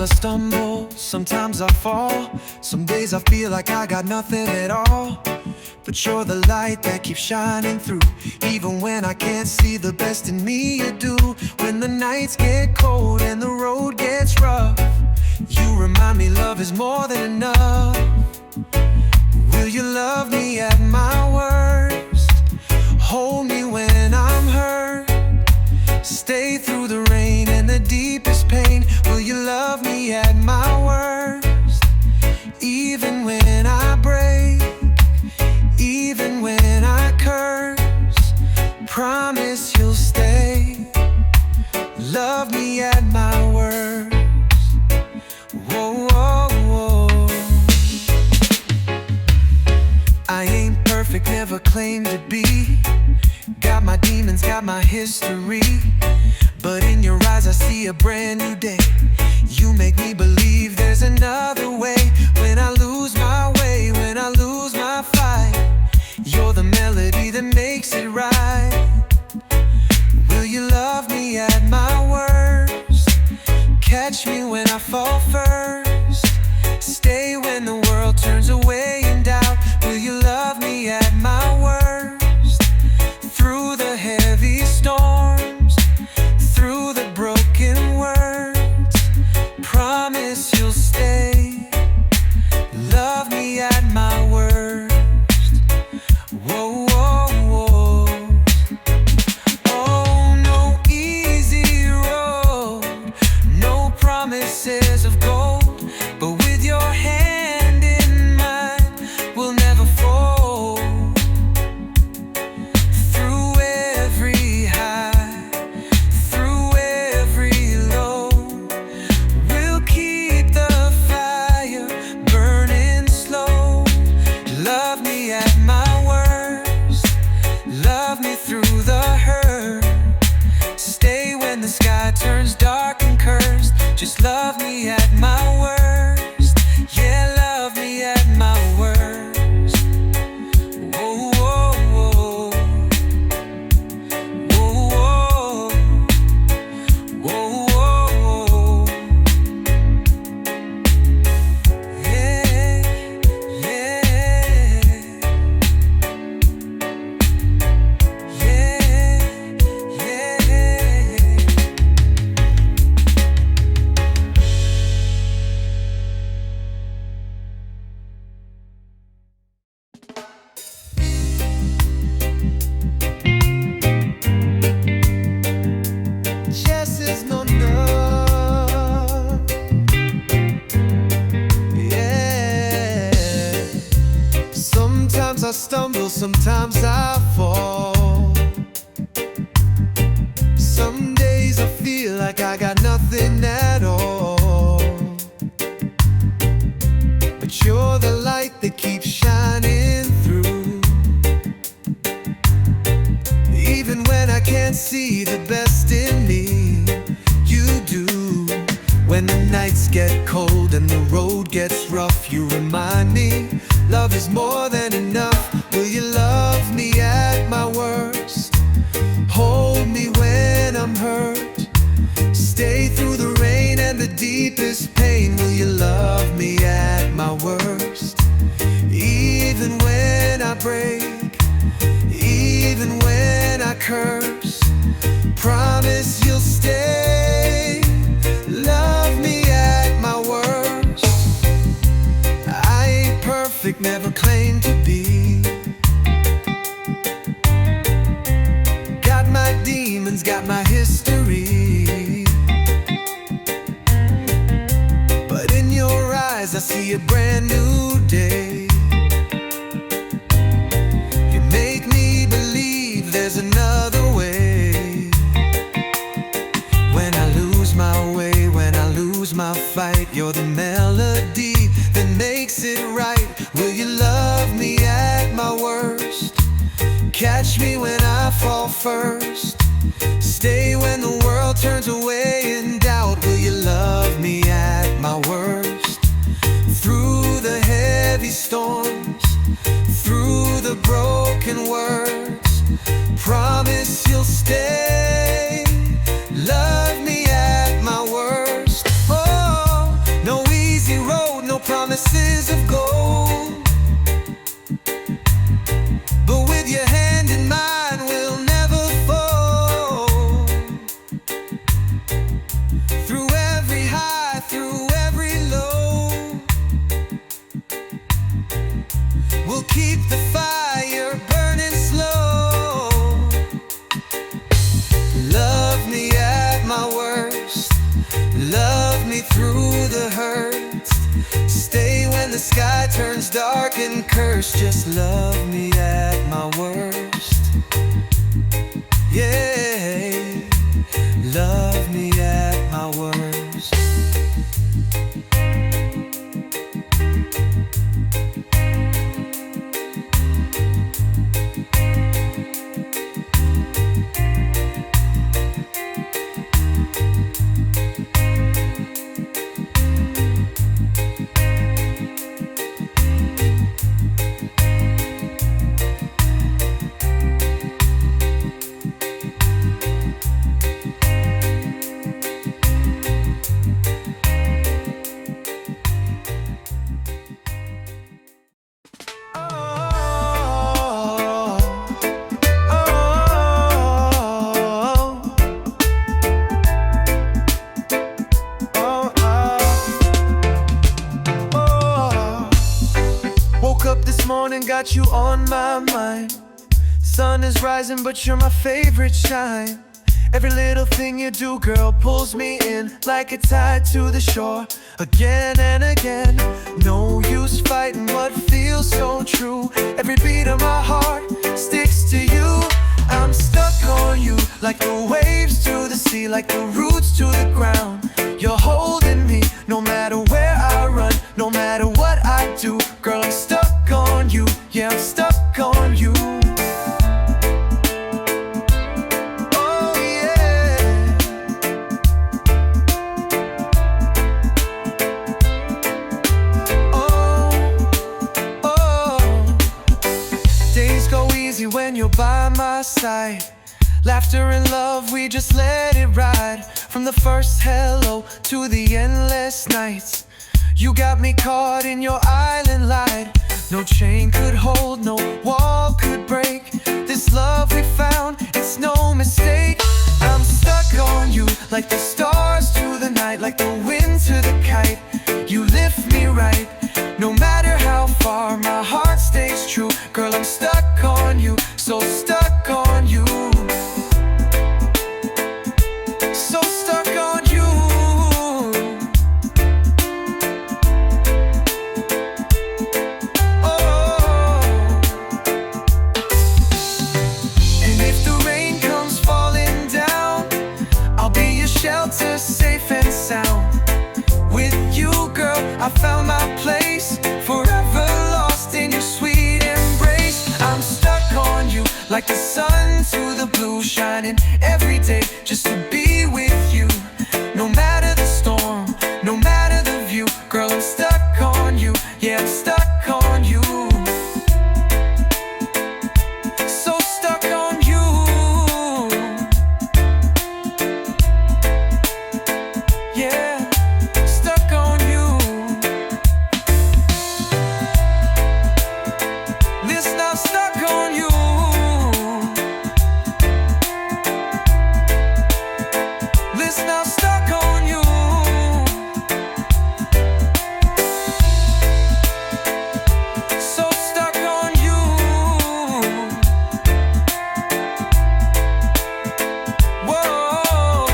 I stumble, sometimes I fall. Some days I feel like I got nothing at all. But you're the light that keeps shining through. Even when I can't see the best in me, you do. When the nights get cold and the road gets rough, you remind me love is more than enough. Will you love me at my worst? Hold me when I'm hurt. Stay through the rain and the deepest pain. Will you love me at my worst? Even when I break, even when I curse, promise you'll stay. Love me at my worst. Whoa, whoa, whoa. I ain't perfect, never claimed to be. Got my demons, got my history. But in your eyes I see a brand new day. You make me believe there's another way. When I lose my way, when I lose my fight, you're the melody that makes it right. Will you love me at my worst? Catch me when I fall first. Stay when the world turns away in doubt. Will you love me at my worst? Through the heavy storms, through the broken words, promise you'll stay. Love me at my worst. Whoa, whoa, whoa. Oh, no easy road, no promises of gold, but with your hand in mine, we'll never fold. Through every high, through every low, we'll keep the fire burning slow. Love me at my worst. Love me through the hurt. Stay when the sky turns dark and cursed. Just love me at my worst. Yeah, love me at my worst. Whoa, whoa, whoa. Whoa, whoa. Whoa, whoa. Yeah, yeah. Yes is no no. Yeah. Sometimes I stumble, sometimes I fall. Some days I feel like I got nothing at all. But you're the light that keeps shining through. Even when I can't see the best in me, you do. When the nights get cold and the road gets rough, you remind me love is more than enough. Will you love me at my worst? Hold me when I'm hurt. Stay through the rain and the deepest pain. Will you love me at my worst? Even when I break, even when I curse, promise you'll stay. Love me at my worst. I ain't perfect, never claimed to be. Got my demons, got my history. But in your eyes I see a brand new day. You make me believe there's another way. When I lose my way, when I lose my fight, you're the melody that makes it right. Will you love me at my worst? Catch me when I fall first. Stay when the world turns away in doubt. Will you love me at my worst? Through the heavy storms, through the broken words, promise you'll stay. Love me at my worst. Oh, promises of gold, but with your hand in mine we'll never fall. Through every high, through every low, we'll keep the fire burning slow. Love me at my worst, love me through the hurts, stay when the sky turns dark and cursed. Just love me at my worst, yeah, love me at my worst. Got you on my mind. Sun is rising, but you're my favorite shine. Every little thing you do, girl, pulls me in like a tide to the shore. Again and again, no use fighting what feels so true. Every beat of my heart sticks to you. I'm stuck on you, like the waves to the sea, like the roots to the ground. You're holding me, no matter where I run, no matter what I do. Girl, I'm stuck on you, yeah, I'm stuck on you. Oh yeah. Oh, oh. Days go easy when you're by my side. Laughter and love, we just let it ride. From the first hello to the endless nights, you got me caught in your island light. No chain could hold, no wall could break. This love we found, it's no mistake. I'm stuck on you, like the stars to the night, like the wind to the kite. You lift me right, no matter how far, my heart stays true. Girl, I'm stuck on you, so stuck on you. So stuck on you. Shelter, safe and sound. With you, girl, I found my place. Forever lost in your sweet embrace. I'm stuck on you, like the sun to the blue, shining every day just to be with you. No matter the storm, no matter the view, girl, I'm stuck on you, yeah, I'm stuck on you. So stuck on you. Yeah, stuck on you. Listen, I'm stuck on you. Listen, I'm stuck on you. So stuck on you. Whoa.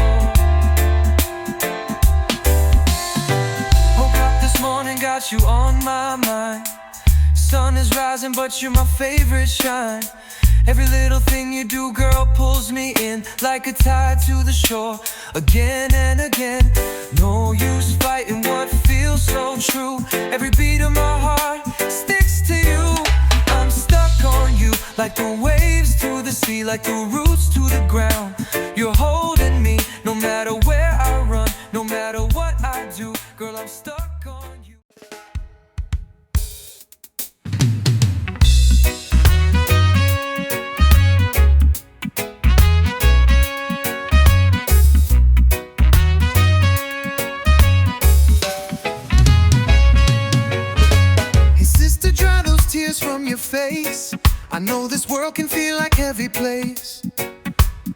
Woke up this morning, got you on my mind. Sun is rising, but you're my favorite shine. Every little thing you do, girl, pulls me in like a tide to the shore. Again and again, no use fighting what feels so true. Every beat of my heart sticks to you. I'm stuck on you, like the waves to the sea, like the roots to the ground. You're holding me, no matter where I run, no matter what I do. Girl, I'm stuck on you. tears from your face. I know this world can feel like a heavy place,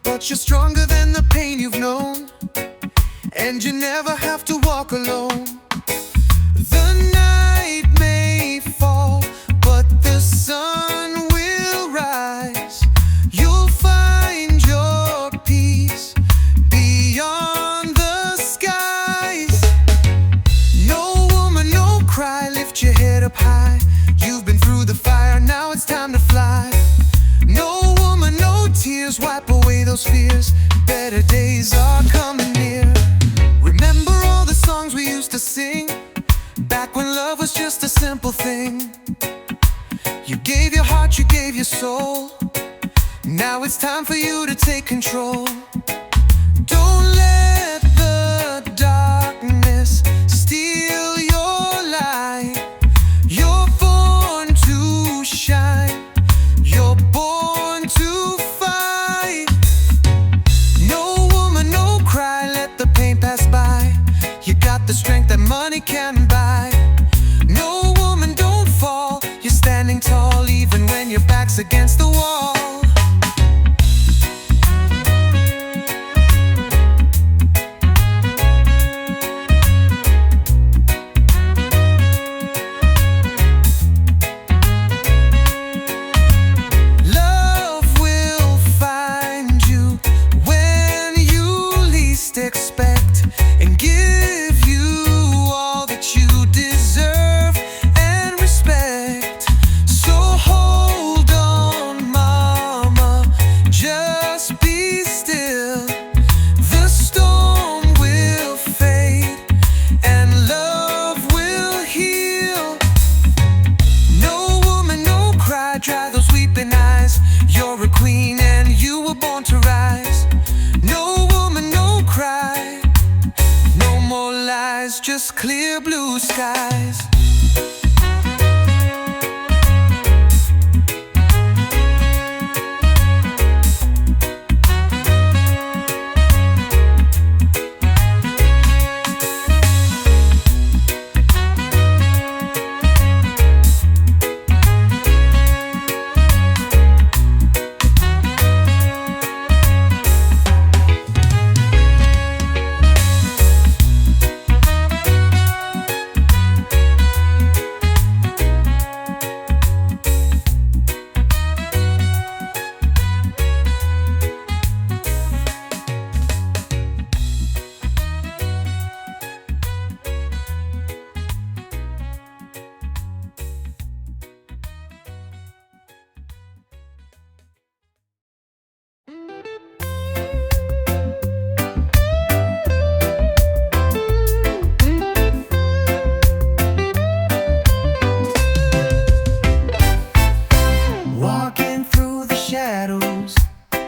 but you're stronger than the pain you've known, and you never have to walk alone. The night may fall, but the sun will rise. You'll find your peace beyond the skies. No woman, no cry, lift your head up high. You've been through the fire, now it's time to fly. No woman, no tears, wipe away those fears. Better days are coming near. Remember all the songs we used to sing, back when love was just a simple thing. You gave your heart, you gave your soul. Now it's time for you to take control. Don't let the darkness steal your light. You're born to shine, you're born to fight. No woman, no cry, let the pain pass by. You got the strength that money can buy. No woman, don't fall, you're standing tall even when your back's against the wall. Expect and give you all that you deserve and respect. So hold on, mama, just be still. The storm will fade and love will heal. No woman, no cry, dry those weeping eyes. You're a queen and you were born to rise. No woman, no cry, no more lies, just clear blue skies.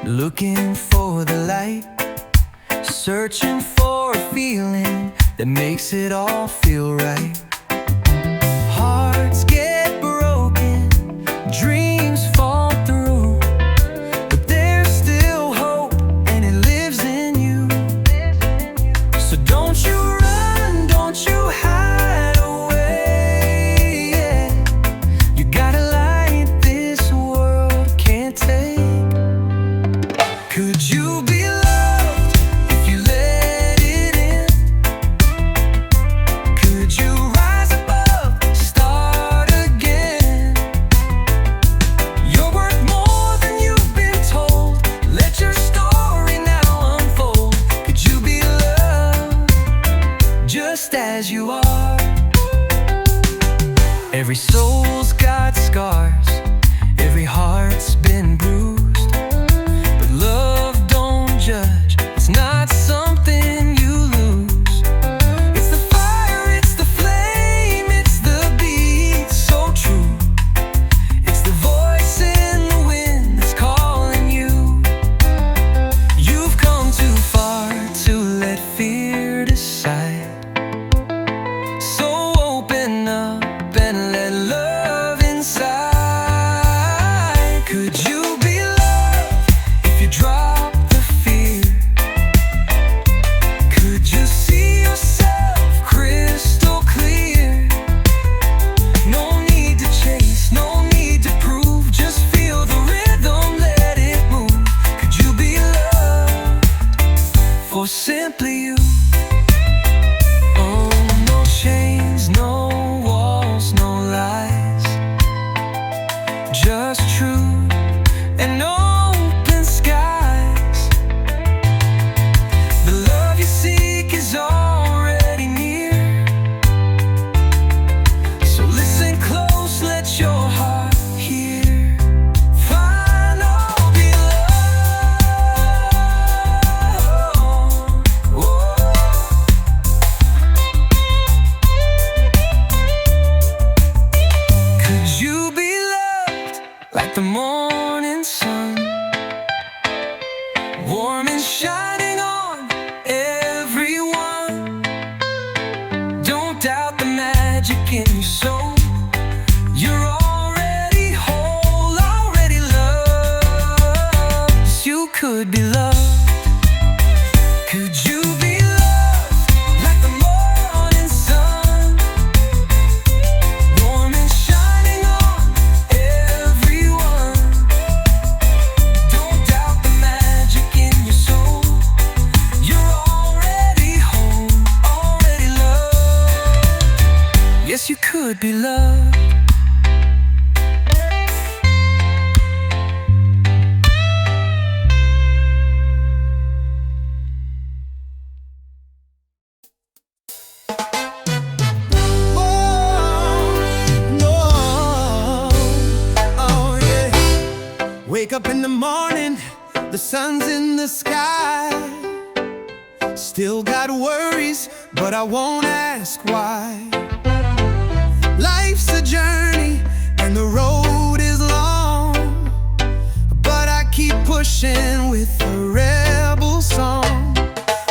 Looking for the light, searching for a feeling that makes it all feel right. Hearts get broken, dreams fall through, but there's still hope and it lives in you. So don't you run, don't you hide away, yeah. You got a light this world can't take. Could you be loved if you let it in? Could you rise above, start again? You're worth more than you've been told. Let your story now unfold. Could you be loved just as you are? Every soul's got scars, every heart's been bruised. Love don't judge, it's not something you lose. It's the fire, it's the flame, it's the beat so true. It's the voice in the wind that's calling you. You've come too far to let fear decide. So open up and let love inside. Could you magic in your soul. You're already whole, already loved. You could be loved. Could you be loved like the morning sun, warm and shining on everyone? Don't doubt the magic in your soul. You're already home, already loved. Yes, you could be loved. Wake up in the morning, the sun's in the sky. Still got worries, but I won't ask why. Life's a journey and the road is long, but I keep pushing with a rebel song.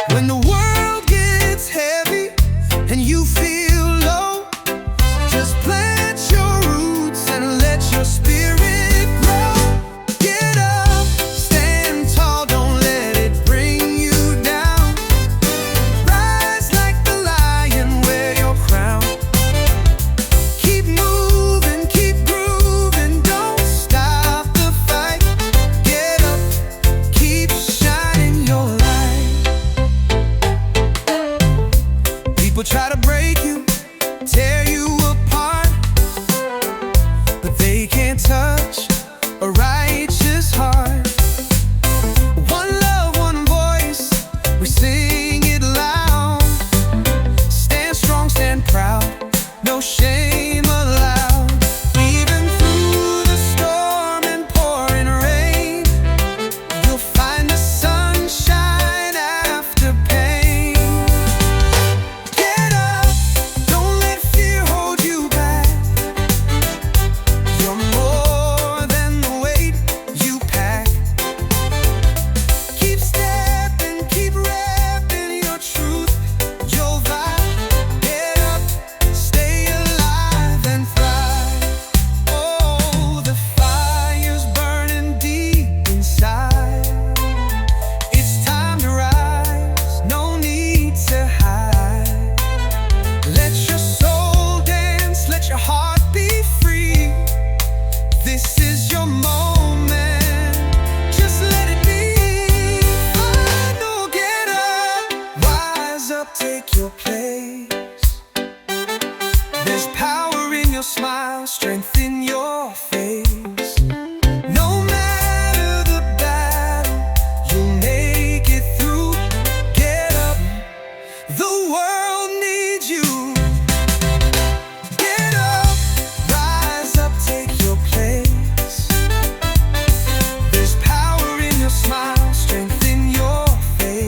When the world gets heavy and you feel low, just plant your roots and let your spirit grow. People try to break you, tear you apart, but they can't touch a righteous heart. One love, one voice, we sing it loud. Stand strong, stand proud, no shame allowed. Even through the storm and pouring rain, you'll find the sunshine after pain. Take your place. There's power in your smile, strength in your face. No matter the battle, you'll make it through. Get up, the world needs you. Get up, rise up, take your place. There's power in your smile, strength in your face.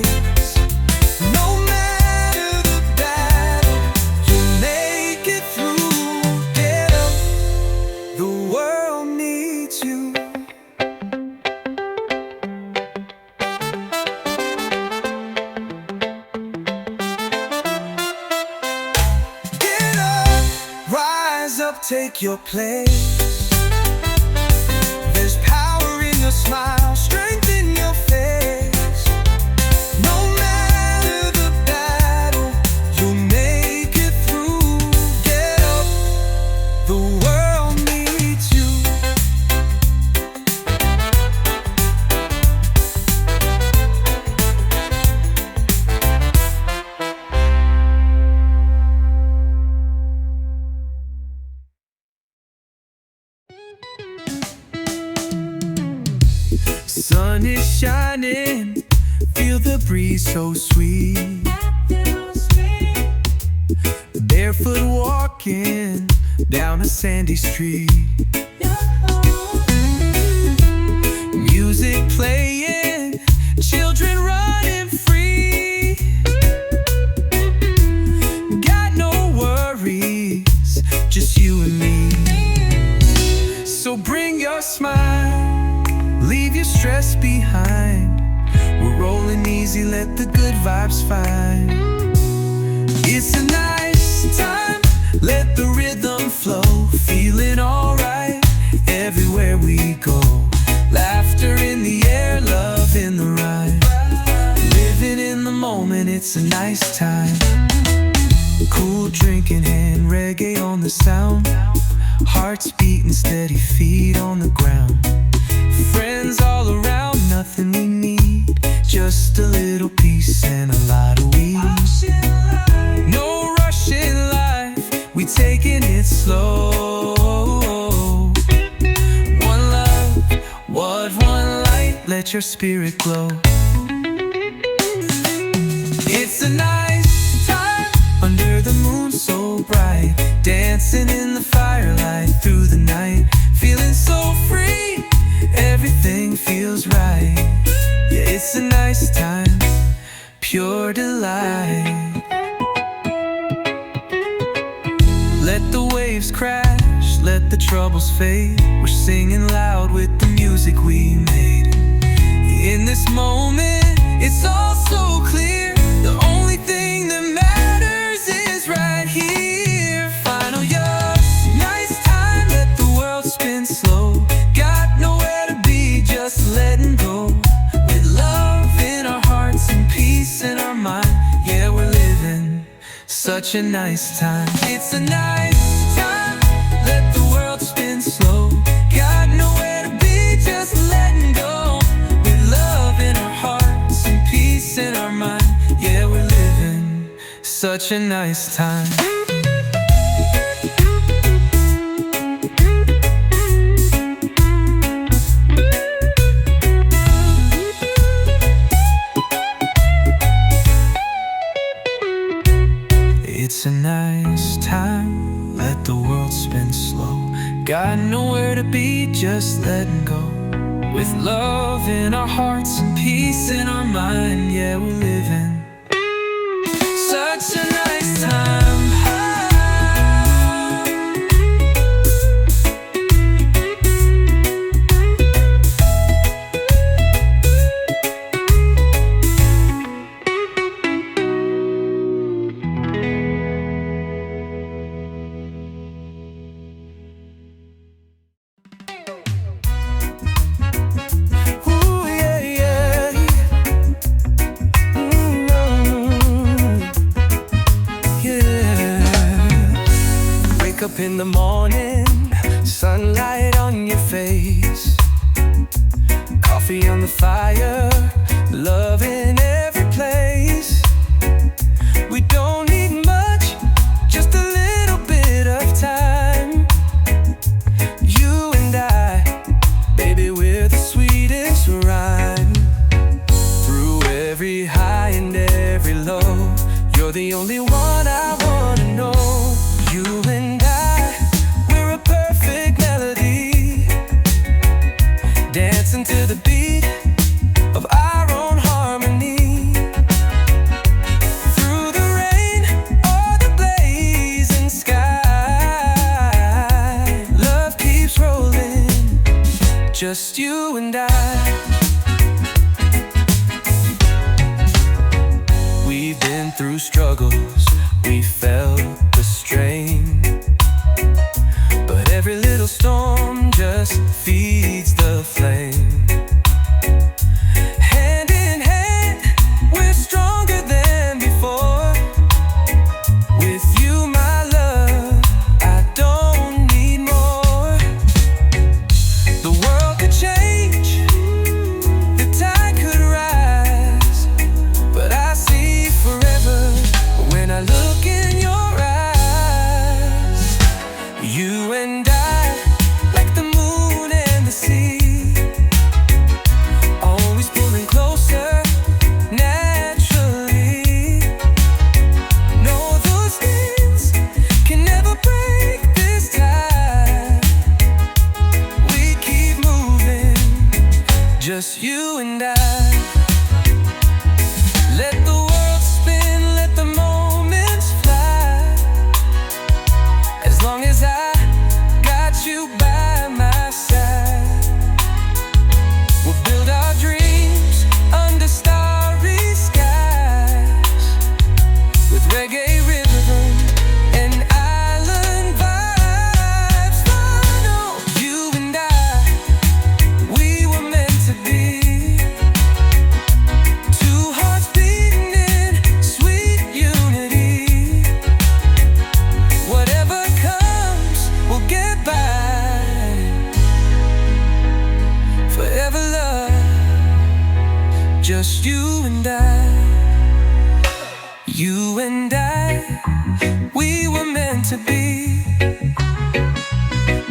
Take your place. There's power in your smile, strength in your face. No matter the battle, you'll make it through. Get up, the world needs you. Sun is shining, feel the breeze so sweet. Barefoot walking down a sandy street. Music playing, children running free. Got no worries, just you and me. So bring your smile, leave your stress behind. We're rolling easy, let the good vibes find. It's a nice time, let the rhythm it's a nice time. Cool drink in hand, reggae on the sound. Hearts beating steady, feet on the ground. Friends all around, nothing we need, just a little peace and a lot of weed. No rush in life, we taking it slow. One love, what one light, let your spirit glow. It's a nice time, under the moon so bright, dancing in the firelight through the night, feeling so free, everything feels right. Yeah, it's a nice time, pure delight. Let the waves crash, let the troubles fade. We're singing loud with the music we made. In this moment, it's all so clear. The only thing that matters is right here. Final yes, nice time, let the world spin slow. Got nowhere to be, just letting go. With love in our hearts and peace in our mind, yeah, we're living such a nice time. It's a nice time, let the world spin slow. Got nowhere to be, just letting go. With love in our hearts and peace in our mind, yeah, we're living such a nice time. It's a nice time, let the world spin slow. Got nowhere to be, just letting go. With love in our hearts and peace in our mind, yeah, we're living such a nice time. Up in the morning, sunlight on your face, coffee on the fire, love in every place. We don't need much, just a little bit of time. You and I, baby, we're the sweetest rhyme. Through every high and every low, you're the only one I wanna know. You and dancing to the beat of our own harmony. Through the rain or the blazing sky, love keeps rolling, just you and I. We've been through struggles, we felt the strain, but every little storm just feeds the flame. Hand in hand, we're stronger than before. With you, my love, I don't need more. The world could change, the tide could rise, but I see forever when I look in your eyes. You and I, like the moon and just you and I, we were meant to be.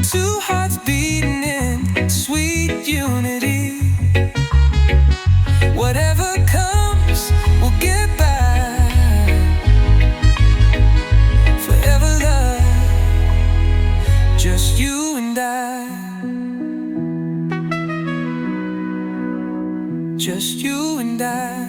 Two hearts beating in sweet unity. Whatever comes, we'll get by. Forever love, just you and I. Just you and I.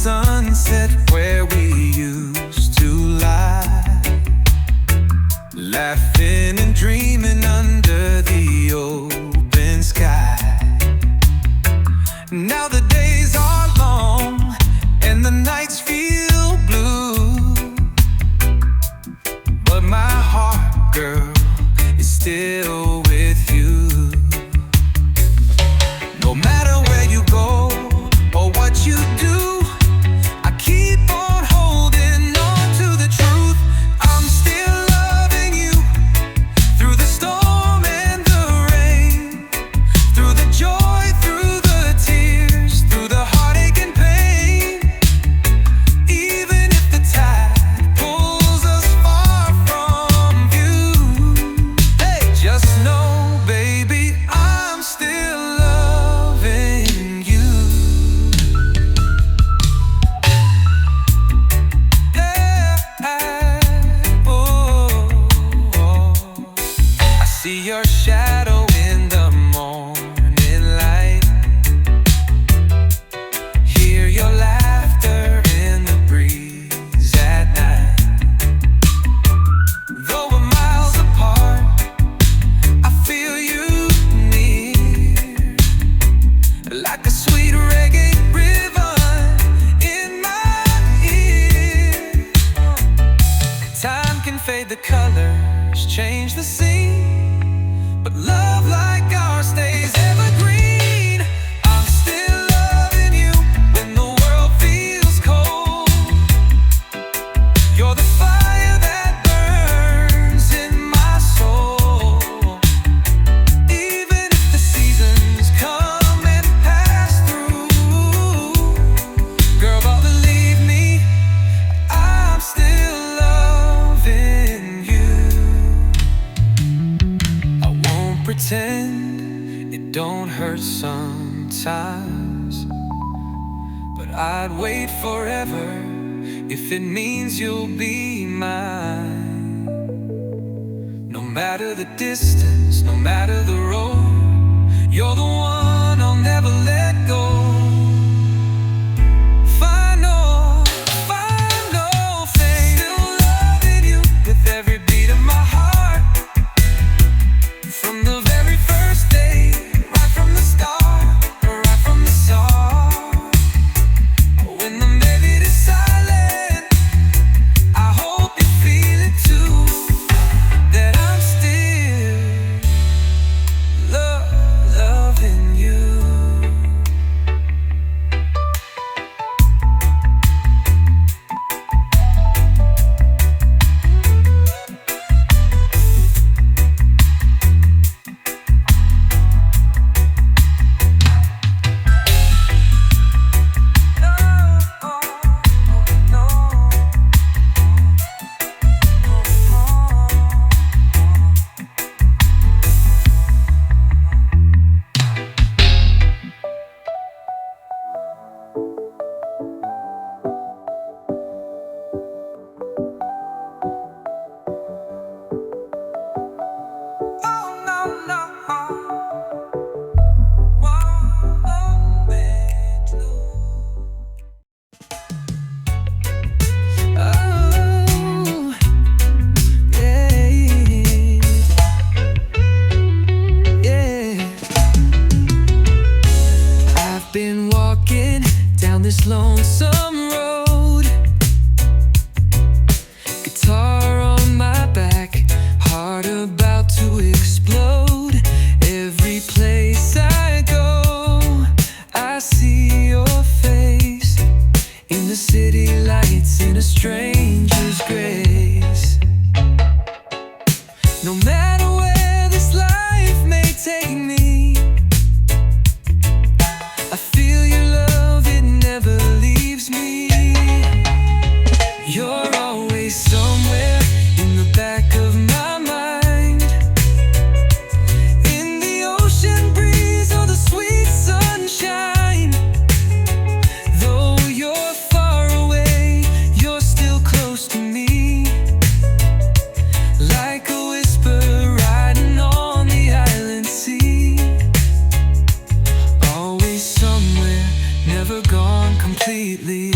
Sunset where we used to lie, laughing and dreaming under the open sky. Now the days are long and the nights feel blue, but my heart, girl, is still with you. No matter where you go or what you do, see your shadow in the morning light, hear your laughter in the breeze at night. Though we're miles apart, I feel you near, like a sweet reggae river in my ear. Time can fade the colors, change the scene, but love like ours stays evergreen. I'm still loving you when the world feels cold. You're the fire that burns in my soul. Even if the seasons come and pass through, girl, but believe me, I'm still loving you. Pretend it don't hurt sometimes, but I'd wait forever if it means you'll be mine. No matter the distance, no matter the road, you're the one I'll never let go. Final thing, still loving you with every beat of my heart. From the very first day, right from the start, right from the start. When the melody is silent, I hope you feel it too, that I'm still loving you. to explode. Every place I go, I see your face. In the city lights, in a stranger's grace. No matter where this life may take me, I feel your love, it never leaves me. You're always somewhere in the back of my mind, in the ocean breeze or the sweet sunshine. Though you're far away, you're still close to me, like a whisper riding on the island sea. Always somewhere, never gone completely.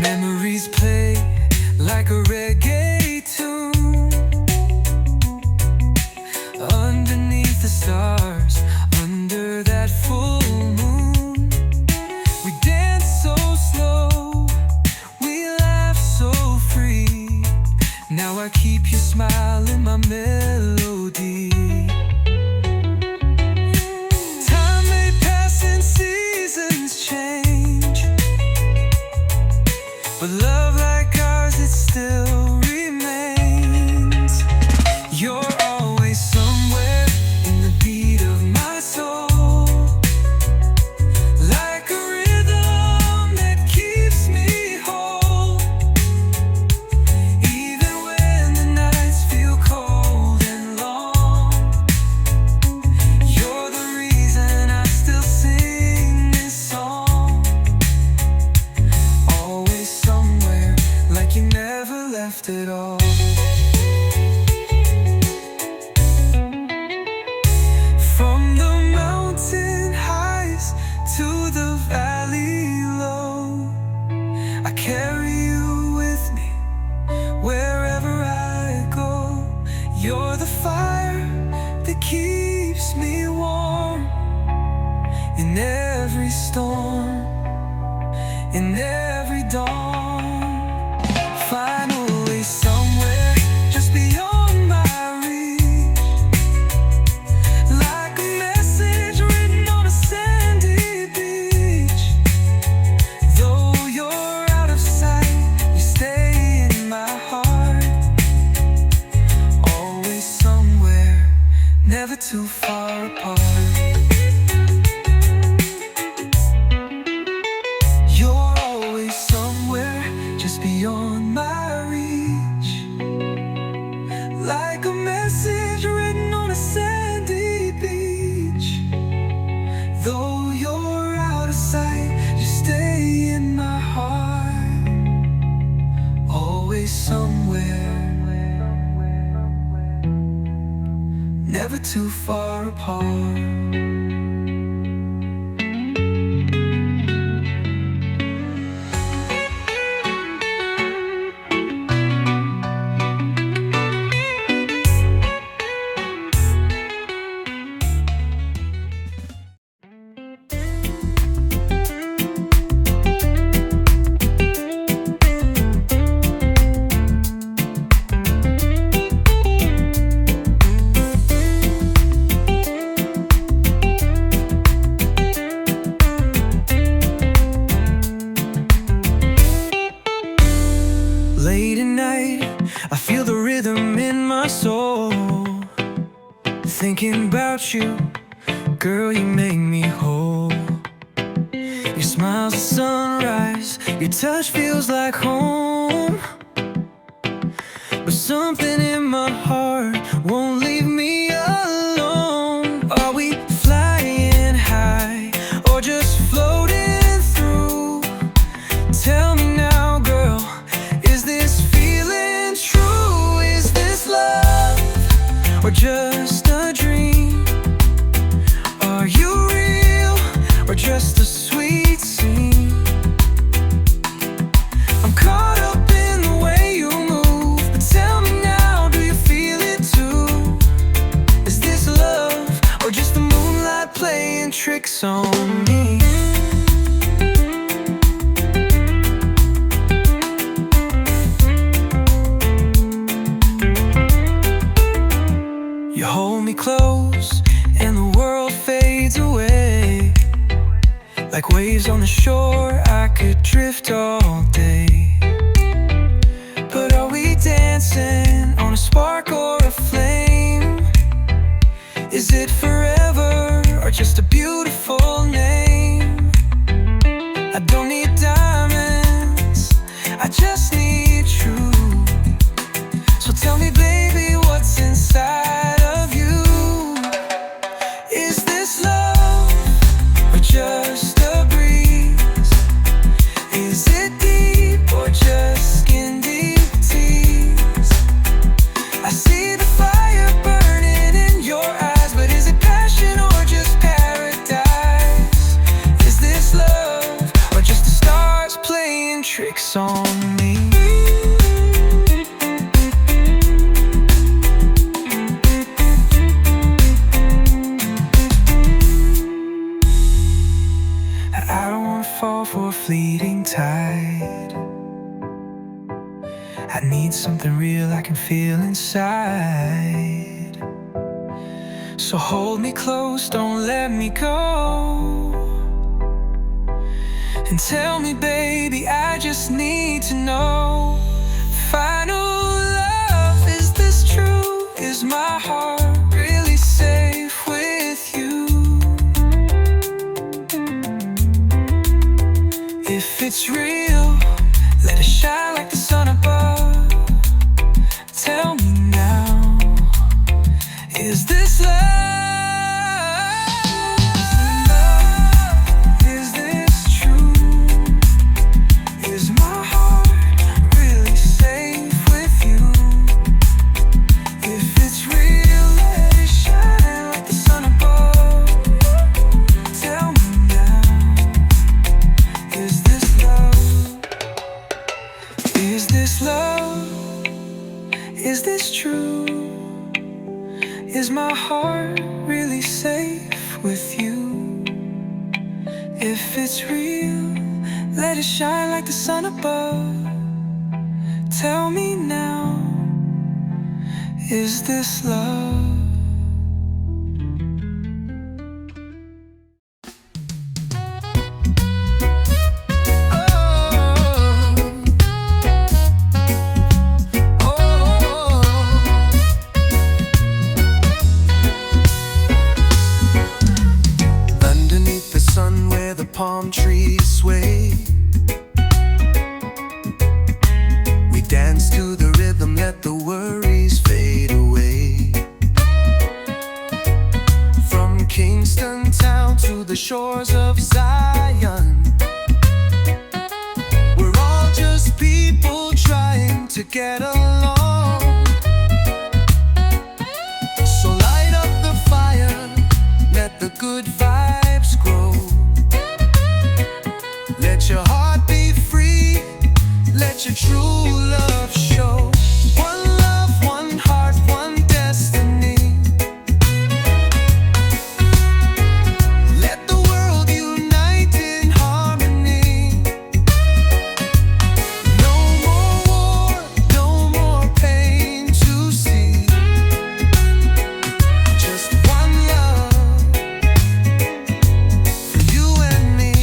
Memories play like a reggae tune underneath the stars, under that full moon. We dance so slow, we laugh so free. Now I keep your smile in my melody. Time may pass and seasons change, but love like ours, it still remains. You're always somewhere in the beat of my soul, like a rhythm that keeps me whole. Even when the nights feel cold and long, you're the reason I still sing this song. Always somewhere, like you never left at all. From the mountain highs to the valley low, I carry you with me wherever I go. You're the fire that keeps me warm in every storm, in every dawn. Finally somewhere just beyond my reach, like a message written on a sandy beach. Though you're out of sight, you stay in my heart. Always somewhere, never too far apart. You're always somewhere just beyond my reach, like a message written on a sandy beach. Though you're out of sight, you stay in my heart. Always somewhere, never too far apart. Late at night, I feel the rhythm in my soul. Thinking about you, girl, you make me whole. Your smile's a sunrise, your touch feels like home. But something in my heart won't leave me alone. Are we flying high or just floating through? Tell me now, girl, is this feeling true? Is this love or just a dream? Are you real or just a sweet scene? I'm caught up in the way you move, but tell me now, do you feel it too? Is this love or just the moonlight playing tricks on me? me close and the world fades away. Like waves on the shore, I could drift all day. But are we dancing on a spark or a flame? Is it forever or just a beautiful name? I don't need diamonds, I just need truth. So tell me, baby, what's inside of you? Is this love or just a breeze? Is it deep or just skin deep tease? I see the fire burning in your eyes, but is it passion or just paradise? Is this love or just the stars playing tricks on me? I don't wanna fall for a fleeting tide. I need something real I can feel inside. So hold me close, don't let me go. And tell me, baby, I just need to know. Final love, is this true? Is my heart really safe with you? If it's real, let it shine like the sun above. Tell me now, is this love? Is this true? Is my heart really safe with you? If it's real, let it shine like the sun above. Tell me now, is this love? Is this love? Is this true? Is my heart really safe with you? If it's real, let it shine like the sun above. Tell me now, is this love? Palm trees sway. We dance to the rhythm, let the worries fade away. From Kingston town to the shores of Zion, we're all just people trying to get along. So light up the fire, let the good vibes grow. Let your heart be free, let your true love show. One love, one heart, one destiny. Let the world unite in harmony. No more war, no more pain to see. Just one love for you and me.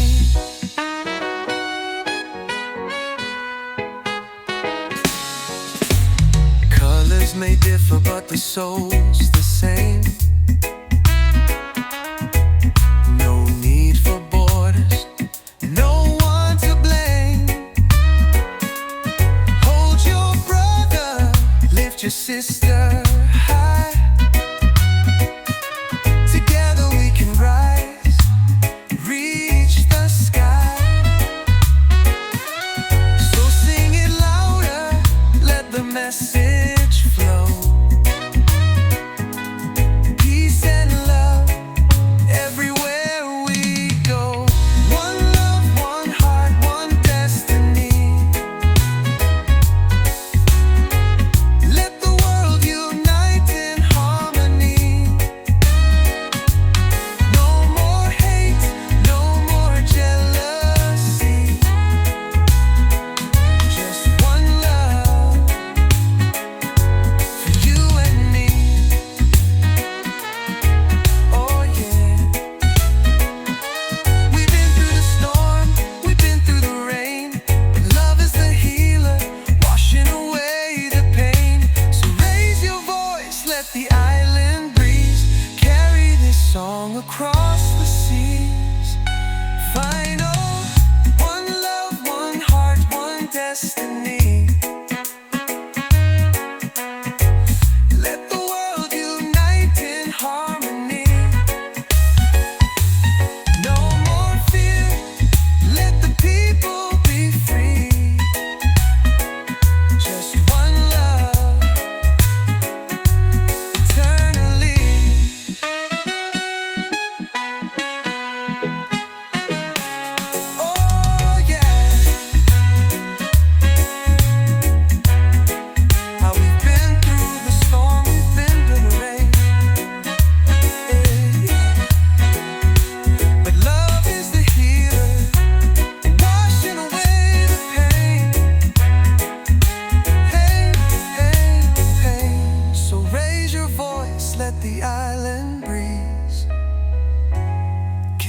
Colors may differ, but the soul's the same. No need for borders, no one to blame. Hold your brother, lift your sister high. Together we can rise, reach the sky. So sing it louder, let the message flow. Peace and love everywhere we go. One love, one heart, one destiny. Let the world unite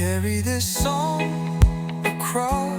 carry this song across